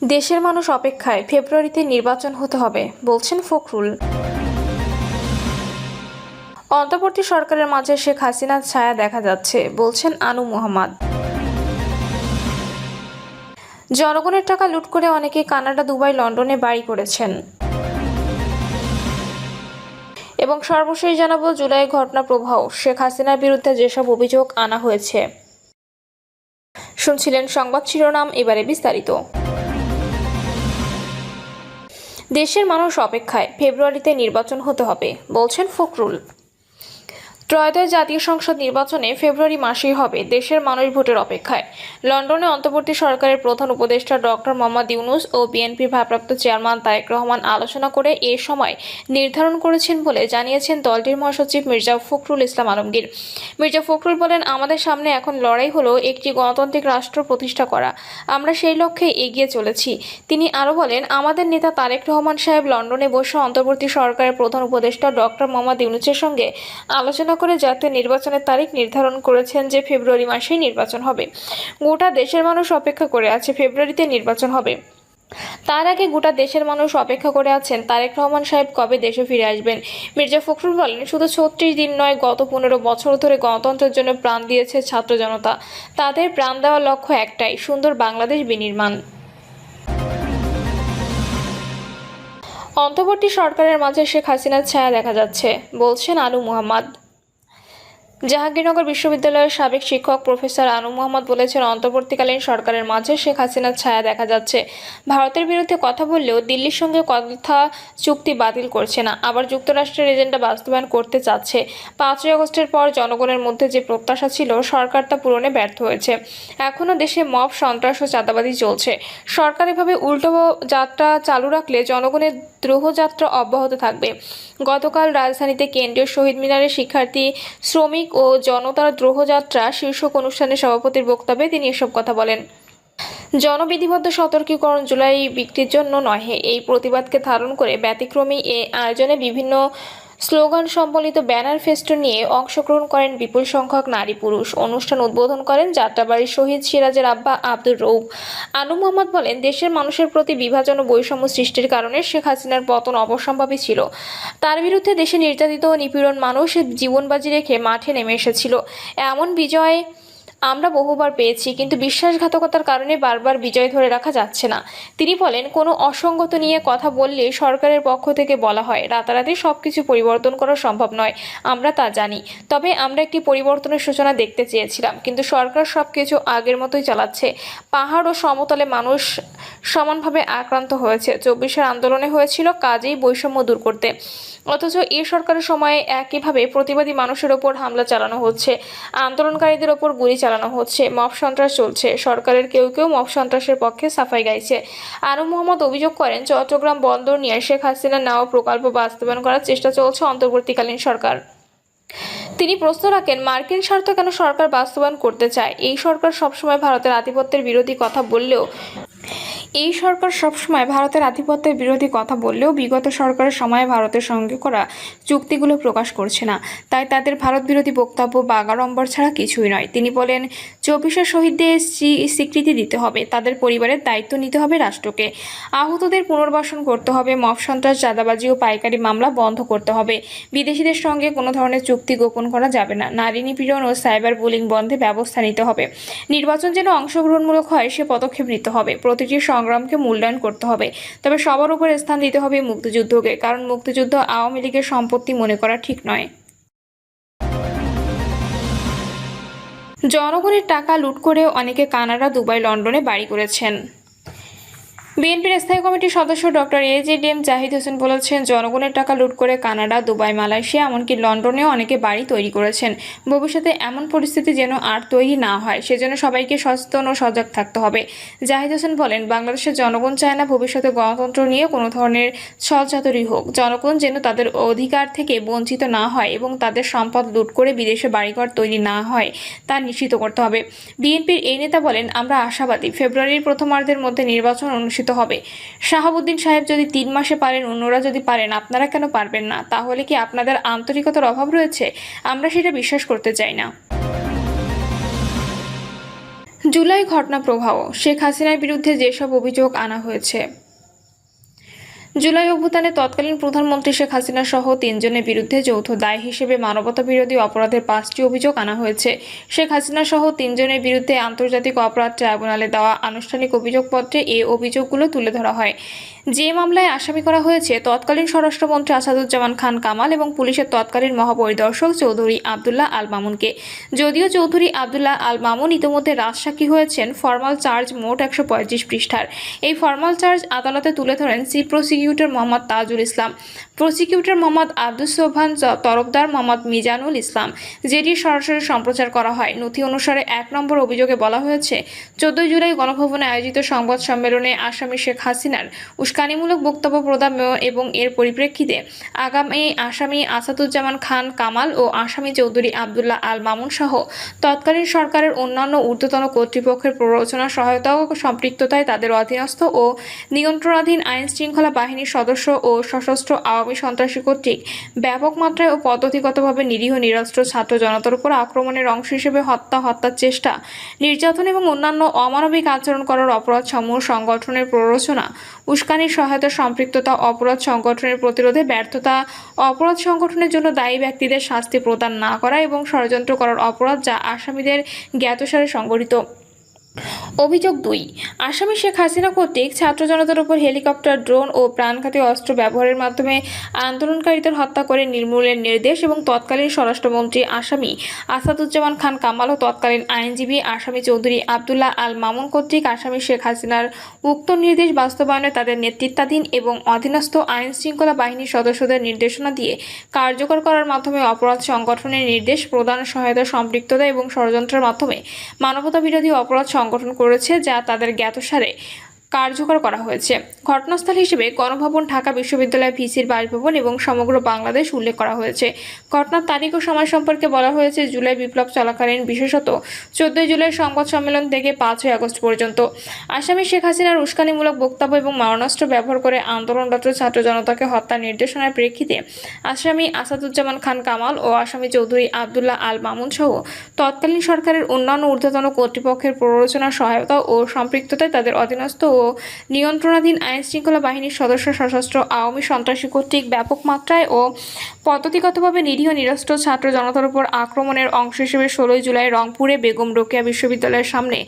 দেশের মানুষ অপেক্ষায়, ফেব্রুয়ারিতে নির্বাচন হতে হবে বলছেন ফখরুল। অন্তর্বর্তী সরকারের মাঝে শেখ হাসিনার ছায়া দেখা যাচ্ছে বলছেন আনু মোহাম্মদ। জনগণের টাকা লুট করে অনেকে কানাডা, দুবাই, লন্ডনে বাড়ি করেছেন। এবং সর্বশেষ জানাবো জুলাই ঘটনা প্রবাহ, শেখ হাসিনার বিরুদ্ধে যেসব অভিযোগ আনা হয়েছে। শুনছিলেন সংবাদ শিরোনাম, এবারে বিস্তারিত। দেশের মানুষ অপেক্ষায়, ফেব্রুয়ারিতে নির্বাচন হতে হবে বলছেন ফখরুল। ত্রয়োদশ জাতীয় সংসদ নির্বাচনে ফেব্রুয়ারি মাসেই হবে, দেশের মানুষ ভোটের অপেক্ষায়। লন্ডনে অন্তর্বর্তী সরকারের প্রধান উপদেষ্টা ডক্টর মোহাম্মদ ইউনূস ও বিএনপির ভারপ্রাপ্ত চেয়ারম্যান তারেক রহমান আলোচনা করে এ সময় নির্ধারণ করেছেন বলে জানিয়েছেন দলটির মহাসচিব মির্জা ফখরুল ইসলাম আলমগীর। মির্জা ফখরুল বলেন, আমাদের সামনে এখন লড়াই হলো একটি গণতান্ত্রিক রাষ্ট্র প্রতিষ্ঠা করা। আমরা সেই লক্ষ্যে এগিয়ে চলেছি। তিনি আরও বলেন, আমাদের নেতা তারেক রহমান সাহেব লন্ডনে বসে অন্তর্বর্তী সরকারের প্রধান উপদেষ্টা ডক্টর মোহাম্মদ ইউনূসের সঙ্গে আলোচনা করে জাতীয় নির্বাচনের তারিখ নির্ধারণ করেছেন যে ফেব্রুয়ারি মাসেই নির্বাচন হবে। গোটা দেশের মানুষ অপেক্ষা করে আছে, ফেব্রুয়ারিতে নির্বাচন হবে। তার আগে গোটা দেশের মানুষ অপেক্ষা করে আছেন তারেক রহমান সাহেব কবে দেশে ফিরে আসবেন। মির্জা ফখরুল বলেন, শুধু ৩৬ দিন নয়, গত ১৫ বছর ধরে গণতন্ত্রের জন্য প্রাণ দিয়েছে ছাত্র জনতা। তাদের প্রাণ দেওয়ার লক্ষ্য একটাই, সুন্দর বাংলাদেশ বিনির্মাণ। অন্তর্বর্তী সরকারের মাঝে শেখ হাসিনার ছায়া দেখা যাচ্ছে বলছেন আনু মোহাম্মদ। জাহাঙ্গীরনগর বিশ্ববিদ্যালয়ের সাবেক শিক্ষক প্রফেসর আনু মোহাম্মদ বলেছেন, অন্তর্বর্তীকালীন সরকারের মাঝে শেখ হাসিনার ছায়া দেখা যাচ্ছে। ভারতের বিরুদ্ধে কথা বললেও দিল্লির সঙ্গে কথা চুক্তি বাতিল করছে না, আবার যুক্তরাষ্ট্রের এজেন্ডা বাস্তবায়ন করতে চাচ্ছে। ৫ই আগস্টের পর জনগণের মধ্যে যে প্রত্যাশা ছিল, সরকার তা পূরণে ব্যর্থ হয়েছে। এখনও দেশে মব, সন্ত্রাস ও চাঁদাবাজি চলছে। সরকার এভাবে উল্টো যাত্রা চালু রাখলে জনগণের দ্রোহযাত্রা অব্যাহত থাকবে। গতকাল রাজধানীতে কেন্দ্রীয় শহীদ মিনারে শিক্ষার্থী, শ্রমিক ও জনতার দ্রোহযাত্রা শীর্ষক অনুষ্ঠানে সভাপতির বক্তব্যে তিনি এসব কথা বলেন। জনবিধিবদ্ধ সতর্কীকরণ জুলাই বিক্রির জন্য নহে, এই প্রতিবাদকে ধারণ করে ব্যতিক্রমী এ আয়োজনে বিভিন্ন স্লোগান সম্বলিত ব্যানার ফেস্টুন নিয়ে অংশগ্রহণ করেন বিপুল সংখ্যক নারী পুরুষ। অনুষ্ঠান উদ্বোধন করেন যাত্রাবাড়ির শহীদ সিরাজের আব্বা আব্দুর রউফ। আনু মোহাম্মদ বলেন, দেশের মানুষের প্রতি বিভাজন ও বৈষম্য সৃষ্টির কারণে শেখ হাসিনার পতন অবশ্যম্ভাবী ছিল। তার বিরুদ্ধে দেশে নির্যাতিত ও নিপীড়ন মানুষ জীবন বাজি রেখে মাঠে নেমে এসেছিল। এমন বিজয় আমরা বহুবার পেয়েছি, কিন্তু বিশ্বাসঘাতকতার কারণে বারবার বিজয় ধরে রাখা যাচ্ছে না। তিনি বলেন, কোনো অসঙ্গত নিয়ে কথা বললে সরকারের পক্ষ থেকে বলা হয় রাতারাতি সবকিছু পরিবর্তন করা সম্ভব নয়, আমরা তা জানি। তবে আমরা একটি পরিবর্তনের সূচনা দেখতে চেয়েছিলাম, কিন্তু সরকার সবকিছু আগের মতোই চালাচ্ছে। পাহাড় ও সমতলে মানুষ সমানভাবে আক্রান্ত হয়েছে। ২৪-এর আন্দোলনে হয়েছিল কাজেই বৈষম্য দূর করতে, অথচ এই সরকারের সময়ে একইভাবে প্রতিবাদী মানুষের ওপর হামলা চালানো হচ্ছে, আন্দোলনকারীদের ওপর গুলি চালানো হচ্ছে, মব সন্ত্রাস চলছে। সরকারের কেউ কেউ মব সন্ত্রাসের পক্ষে সাফাই গাইছে। আনু মোহাম্মদ অভিযোগ করেন, চট্টগ্রাম বন্দর নিয়ে শেখ হাসিনার নেওয়া প্রকল্প বাস্তবায়ন করার চেষ্টা চলছে অন্তর্বর্তীকালীন সরকার। তিনি প্রশ্ন রাখেন, মার্কিন স্বার্থ কেন সরকার বাস্তবায়ন করতে চায়? এই সরকার সবসময় ভারতের আধিপত্যের বিরোধী কথা বললেও বিগত সরকারের সময়ে ভারতের সঙ্গে করা চুক্তিগুলো প্রকাশ করছে না। তাই তাদের ভারত বিরোধী বক্তব্য বাগাড়ম্বর ছাড়া কিছুই নয়। তিনি বলেন, ২৪-এর শহীদদের স্বীকৃতি দিতে হবে, তাদের পরিবারের দায়িত্ব নিতে হবে রাষ্ট্রকে, আহতদের পুনর্বাসন করতে হবে, মব সন্ত্রাস, চাঁদাবাজি ও পাইকারি মামলা বন্ধ করতে হবে, বিদেশিদের সঙ্গে কোনো ধরনের চুক্তি গোপন করা যাবে না, নারী নিপীড়ন ও সাইবার বুলিং বন্ধে ব্যবস্থা নিতে হবে, নির্বাচন যেন অংশগ্রহণমূলক হয় সে পদক্ষেপ নিতে হবে, প্রতিটি সংগ্রামকে মূল্যায়ন করতে হবে। তবে সবার উপর স্থান দিতে হবে মুক্তিযুদ্ধকে, কারণ মুক্তিযুদ্ধ আওয়ামী লীগের সম্পত্তি মনে করা ঠিক নয়। জনগণের টাকা লুট করে অনেকে কানাডা, দুবাই, লন্ডনে বাড়ি করেছেন। বিএনপির স্থায়ী কমিটির সদস্য ডক্টর এজেডিএম জাহিদ হোসেন বলেছেন, জনগণের টাকা লুট করে কানাডা, দুবাই, মালয়েশিয়া, এমনকি লন্ডনেও অনেকে বাড়ি তৈরি করেছেন। ভবিষ্যতে এমন পরিস্থিতি যেন আর তৈরি না হয়, সেজন্য সবাইকে সচেতন ও সজাগ থাকতে হবে। জাহিদ হোসেন বলেন, বাংলাদেশের জনগণ চায় না ভবিষ্যতে গণতন্ত্র নিয়ে কোনো ধরনের ছলচাতুরি হোক। জনগণ যেন তাদের অধিকার থেকে বঞ্চিত না হয় এবং তাদের সম্পদ লুট করে বিদেশে বাড়িঘর তৈরি না হয় তা নিশ্চিত করতে হবে। বিএনপির এই নেতা বলেন, আমরা আশাবাদী ফেব্রুয়ারির প্রথমার্ধের মধ্যে নির্বাচন অনুষ্ঠিত হবে। শাহাবুদ্দিন সাহেব যদি ৩ মাসে পারেন, অন্যরা যদি পারেন, আপনারা কেন পারবেন না? তাহলে কি আপনাদের আন্তরিকতার অভাব রয়েছে? আমরা সেটা বিশ্বাস করতে চাই না। জুলাই ঘটনা প্রবাহ। শেখ হাসিনার বিরুদ্ধে যেসব অভিযোগ আনা হয়েছে। জুলাই অভ্যুত্থানে তৎকালীন প্রধানমন্ত্রী শেখ হাসিনা সহ 3 জনের বিরুদ্ধে যৌথ দায় হিসেবে মানবতাবিরোধী অপরাধের 5টি অভিযোগ আনা হয়েছে। শেখ হাসিনা সহ 3 জনের বিরুদ্ধে আন্তর্জাতিক অপরাধ ট্রাইব্যুনালে দেওয়া আনুষ্ঠানিক অভিযোগপত্রে এই অভিযোগগুলো তুলে ধরা হয়। যে মামলায় আসামি করা হয়েছে তৎকালীন স্বরাষ্ট্রমন্ত্রী আসাদুজ্জামান খান কামাল এবং পুলিশের তৎকালীন মহাপরিদর্শক চৌধুরী আবদুল্লাহ আল মামুনকে। যদিও চৌধুরী আবদুল্লাহ আল মামুন ইতিমধ্যে রাজসাক্ষী হয়েছেন, ফরমাল চার্জ মোট 135 পৃষ্ঠার। এই ফরমাল চার্জ আদালতে তুলে ধরেন chief prosecutor Mohammad Tajul Islam, prosecutor Mohammad Abdus Sobhan Tarafdar, Mohammad Mizanul Islam, যেটি সরাসরি সম্প্রচার করা হয়। নথি অনুসারে 1 নম্বর অভিযোগে বলা হয়েছে, 14 জুলাই গণভবনে আয়োজিত সংবাদ সম্মেলনে আসামি শেখ হাসিনার উস্কানিমূলক বক্তব্য প্রদান এবং এর পরিপ্রেক্ষিতে আগামী আসামি আসাদুজ্জামান খান কামাল ও আসামি চৌধুরী আবদুল্লাহ আল মামুন সহ তৎকালীন সরকারের অন্যান্য ঊর্ধ্বতন কর্তৃপক্ষের প্ররোচনা, সহায়তা ও সম্পৃক্ততায় তাদের অধীনস্থ ও নিয়ন্ত্রণাধীন আইন শৃঙ্খলা বাহিনীর সদস্য ও সশস্ত্র আওয়ামী সন্ত্রাসী কর্তৃক ব্যাপক মাত্রায় ও পদ্ধতিগতভাবে নিরীহ নিরস্ত্র ছাত্র জনতার উপর আক্রমণের অংশ হিসেবে হত্যার চেষ্টা, নির্যাতন এবং অন্যান্য অমানবিক আচরণ করার অপরাধসমূহ সংগঠনের প্ররোচনা, উস্কানির সহায়তা, সম্পৃক্ততা, অপরাধ সংগঠনের প্রতিরোধে ব্যর্থতা, অপরাধ সংগঠনের জন্য দায়ী ব্যক্তিদের শাস্তি প্রদান না করা এবং ষড়যন্ত্র করার অপরাধ যা আসামিদের জ্ঞাতসারে সংগঠিত। অভিযোগ 2, আসামি শেখ হাসিনা কর্তৃক ছাত্র জনতার উপর হেলিকপ্টার, ড্রোন ও প্রাণঘাতী অস্ত্র ব্যবহারের মাধ্যমে আন্দোলনকারীদের হত্যা করে নির্মূলের নির্দেশ এবং তৎকালীন স্বরাষ্ট্রমন্ত্রী আসামি আসাদুজ্জামান খান কামাল ও তৎকালীন আইনজীবী আসামি চৌধুরী আবদুল্লাহ আল মামুন কর্তৃক আসামি শেখ হাসিনার উক্ত নির্দেশ বাস্তবায়নে তাদের নেতৃত্বাধীন এবং অধীনস্থ আইন শৃঙ্খলা বাহিনীর সদস্যদের নির্দেশনা দিয়ে কার্যকর করার মাধ্যমে অপরাধ সংগঠনের নির্দেশ প্রদান, সহায়তা, সম্পৃক্ততা এবং ষড়যন্ত্রের মাধ্যমে মানবতাবিরোধী অপরাধ সংগঠন করেছে যা তাদের জ্ঞাতসারে কার্যকর করা হয়েছে। ঘটনাস্থল হিসেবে গণভবন, ঢাকা বিশ্ববিদ্যালয় ভিসির বাসভবন এবং সমগ্র বাংলাদেশ উল্লেখ করা হয়েছে। ঘটনার তারিখ ও সময় সম্পর্কে বলা হয়েছে, জুলাই বিপ্লব চলাকালীন, বিশেষত 14 জুলাই সংবাদ সম্মেলন থেকে 5 আগস্ট পর্যন্ত আসামি শেখ হাসিনার উস্কানিমূলক বক্তব্য এবং মারণাস্ত্র ব্যবহার করে আন্দোলনরত ছাত্র জনতাকে হত্যার নির্দেশনার প্রেক্ষিতে আসামি আসাদুজ্জামান খান কামাল ও আসামি চৌধুরী আবদুল্লাহ আল মামুন সহ তৎকালীন সরকারের অন্যান্য ঊর্ধ্বতন কর্তৃপক্ষের প্ররোচনা, সহায়তা ও সম্পৃক্ততায় তাদের অধীনস্থ ও নিয়ন্ত্রণাধীন আইন শৃঙ্খলা বাহিনীর সদস্য, সশস্ত্র আওয়ামী সন্ত্রাসী কর্তৃক ব্যাপক মাত্রায় ও পদ্ধতিগতভাবে নিরীহ নিরস্ত্র ছাত্র জনতার উপর আক্রমণের অংশ হিসেবে 16 জুলাই রংপুরে বেগম রোকেয়া বিশ্ববিদ্যালয়ের সামনে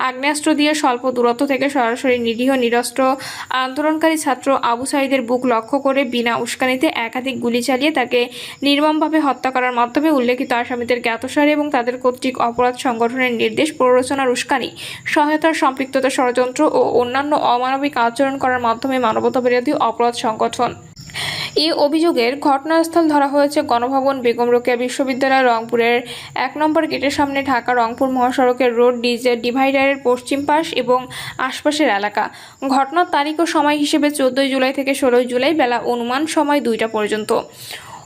আগ্নেয়াস্ত্র দিয়ে স্বল্প দূরত্ব থেকে সরাসরি নিরীহ নিরস্ত্র আন্দোলনকারী ছাত্র আবু সাঈদের বুক লক্ষ্য করে বিনা উস্কানিতে একাধিক গুলি চালিয়ে তাকে নির্মমভাবে হত্যা করার মাধ্যমে উল্লেখিত আসামিদের জ্ঞাতসারে এবং তাদের কর্তৃক অপরাধ সংগঠনের নির্দেশ, প্ররোচনার, উস্কানি, সহায়তার, সম্পৃক্ততা, ষড়যন্ত্র ও অন্যান্য অমানবিক আচরণ করার মাধ্যমে মানবতাবিরোধী অপরাধ সংগঠন। এই অভিযোগের ঘটনাস্থল ধরা হয়েছে গণভবন, বেগম রোকেয়া বিশ্ববিদ্যালয়, রংপুরের 1 নম্বর গেটের সামনে, ঢাকা রংপুর মহাসড়কের রোড ডিভাইডারের পশ্চিম পাশ এবং আশপাশের এলাকা। ঘটনার তারিখ ও সময় হিসেবে 14 জুলাই থেকে 16 জুলাই বেলা অনুমান সময় 2টা পর্যন্ত।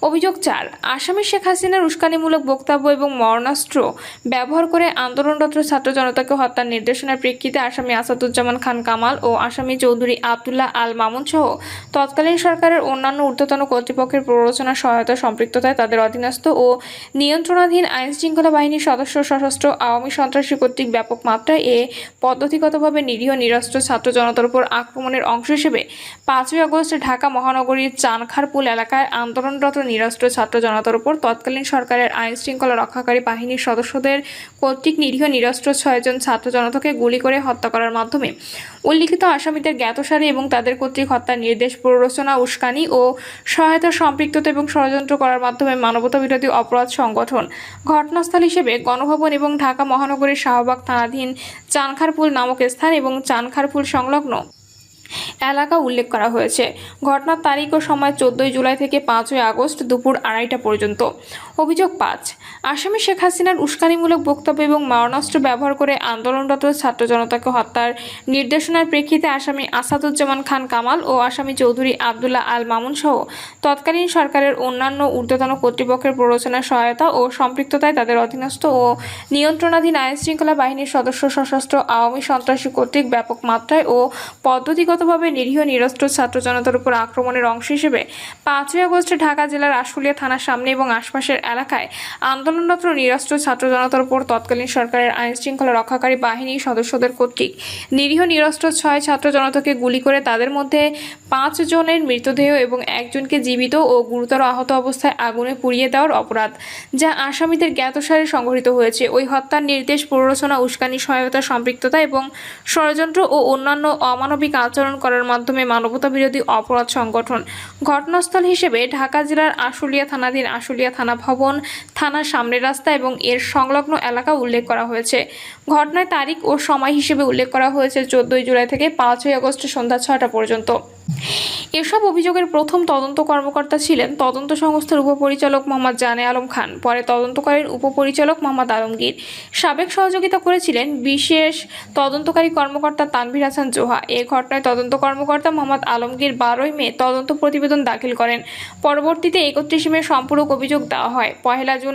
অভিযোগ 4, আসামি শেখ হাসিনার উস্কানিমূলক বক্তব্য এবং মারণাস্ত্র ব্যবহার করে আন্দোলনরত ছাত্র জনতাকে হত্যার নির্দেশনার প্রেক্ষিতে আসামি আসাদুজ্জামান খান কামাল ও আসামি চৌধুরী আবদুল্লাহ আল মামুন সহ তৎকালীন সরকারের অন্যান্য ঊর্ধ্বতন কর্তৃপক্ষের প্ররোচনা, সহায়তা, সম্পৃক্ততায় তাদের অধীনস্থ ও নিয়ন্ত্রণাধীন আইন শৃঙ্খলা বাহিনীর সদস্য, সশস্ত্র আওয়ামী সন্ত্রাসী কর্তৃক ব্যাপক মাত্রায় পদ্ধতিগতভাবে নিরীহ নিরস্ত্র ছাত্র জনতার উপর আক্রমণের অংশ হিসেবে 5 আগস্ট ঢাকা মহানগরীর চানখারপুল এলাকায় আন্দোলনরত নিরস্ত্র ছাত্র জনতার উপর তৎকালীন সরকারের আইন শৃঙ্খলা রক্ষাকারী বাহিনীর সদস্যদের কর্তৃক নিরীহ নিরস্ত্র 6 জন ছাত্র জনতাকে গুলি করে হত্যা করার মাধ্যমে উল্লিখিত আসামিদের জ্ঞাতসারে এবং তাদের কর্তৃক হত্যার নির্দেশ, প্ররোচনা, উস্কানি ও সহায়তা, সম্পৃক্ততা এবং ষড়যন্ত্র করার মাধ্যমে মানবতাবিরোধী অপরাধ সংগঠন। ঘটনাস্থল হিসেবে গণভবন এবং ঢাকা মহানগরীর শাহবাগ থানাধীন চানখারপুল নামক স্থান এবং চানখারপুল সংলগ্ন এলাকা উল্লেখ করা হয়েছে। ঘটনার তারিখ ও সময় 14 জুলাই থেকে 5 আগস্ট দুপুর 2:30 পর্যন্ত। অভিযোগ 5, আসামি শেখ হাসিনার উস্কানিমূলক বক্তব্য এবং মারণাস্ত্র ব্যবহার করে আন্দোলনরত ছাত্র জনতাকে হত্যার নির্দেশনার প্রেক্ষিতে আসামি আসাদুজ্জামান খান কামাল ও আসামি চৌধুরী আবদুল্লাহ আল মামুন সহ তৎকালীন সরকারের অন্যান্য ঊর্ধ্বতন কর্তৃপক্ষের প্ররোচনা, সহায়তা ও সম্পৃক্ততায় তাদের অধীনস্থ ও নিয়ন্ত্রণাধীন আইন শৃঙ্খলা বাহিনীর সদস্য, সশস্ত্র আওয়ামী সন্ত্রাসী কর্তৃক ব্যাপক মাত্রায় ও পদ্ধতিগতভাবে নিরীহ নিরস্ত্র ছাত্র জনতার উপর আক্রমণের অংশ হিসেবে 5ই আগস্টে ঢাকা জেলার আশুলিয়া থানার সামনে এবং আশপাশের এলাকায় আন্দোলনরত নিরস্ত্র ছাত্র জনতার উপর তৎকালীন সরকারের আইন শৃঙ্খলা রক্ষাকারী বাহিনীর সদস্যদের কর্তৃক নিরীহ নিরস্ত্র 6 ছাত্র জনতাকে গুলি করে তাদের মধ্যে 5 জনের মৃতদেহ এবং একজনকে জীবিত ও গুরুতর আহত অবস্থায় আগুনে পুড়িয়ে দেওয়ার অপরাধ, যা আসামিদের জ্ঞাতসারে সংঘটিত হয়েছে। ওই হত্যার নির্দেশ, প্ররোচনা, উস্কানি, সহায়তা, সম্পৃক্ততা এবং ষড়যন্ত্র ও অন্যান্য অমানবিক আচরণ করার মাধ্যমে মানবতা বিরোধী অপরাধ সংগঠন। ঘটনাস্থল হিসেবে ঢাকা জেলার আশুলিয়া থানাধীন আশুলিয়া থানা ভবন, থানার সামনের রাস্তা এবং এর সংলগ্ন এলাকা উল্লেখ করা হয়েছে। ঘটনার তারিখ ও সময় হিসেবে উল্লেখ করা হয়েছে 14 জুলাই থেকে 5ই আগস্ট সন্ধ্যা 6টা পর্যন্ত। এসব অভিযোগের প্রথম তদন্ত কর্মকর্তা ছিলেন তদন্ত সংস্থার উপপরিচালক মোহাম্মদ জানে আলম খান, পরে তদন্ত করেন উপপরিচালক মোহাম্মদ আলমগীর। সাবেক সহযোগিতা করেছিলেন বিশেষ তদন্তকারী কর্মকর্তা তানভীর হাসান জোহা। এ ঘটনায় তদন্ত কর্মকর্তা মোহাম্মদ আলমগীর 12ই মে তদন্ত প্রতিবেদন দাখিল করেন। পরবর্তীতে 31 মে সম্পূরক অভিযোগ দেওয়া হয়। 1 জুন